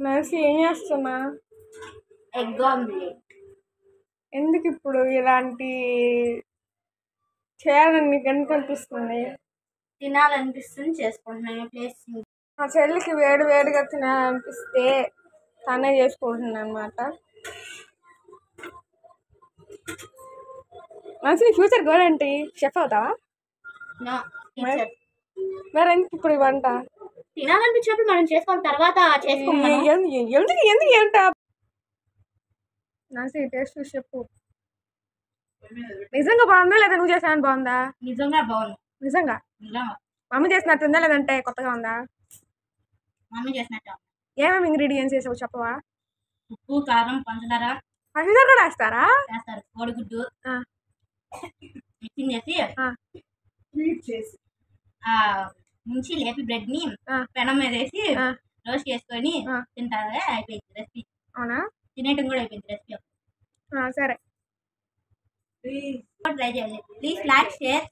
నర్సి ఏం చేస్తున్నా? Egg omelette. ఎందుకు ఇప్పుడు ఇలాంటి చేయాలని నీకు ఎందుకు అనిపిస్తుంది? తినాలనిపిస్తుంది, చేసుకుంటున్నాను. ప్లేస్ మా చెల్లికి వేడి వేడిగా తినాలనిపిస్తే తనే చేసుకుంటుంది అనమాట. నర్సి నీ ఫ్యూచర్ గోల్ ఏంటి? షెఫ్ అవుతావా? మరి ఎందుకు ఇప్పుడు ఇవంట? తినాలనిపించినప్పుడు మనం చేసుకోవాలి, తర్వాత చేసుకోవాలి. ఎందుకు ఎందుకు ఏంట? నర్సి టేస్ట్ చూసి చెప్పు. నిజంగా బాగుందా లేదా నువ్వు చేసాను బాగుందా? నిజంగా బాగుంది. నిజంగా మమ్మీ చేసినట్టుందా లేదంటే కొత్తగా ఉందా? మమ్మీ చేసినట్టు. ఏమేమి ఇంగ్రీడియంట్స్ వేసావు చెప్పవా? ఉప్పు, కారం, పంచదార. పంచదార కూడా వేస్తారా? వేస్తారు. కోడిగుడ్డు మిక్సింగ్ చేసి ముంచి లేపి బ్రెడ్ ని పెనం మీద వేసి రోస్ట్ చేసుకొని తింటారా? అయిపోయింది రెసిపీ. అవునా? తినేయటం కూడా అయిపోయింది రెసిపీ. సరే, ట్రై చేయండి. Please like, share.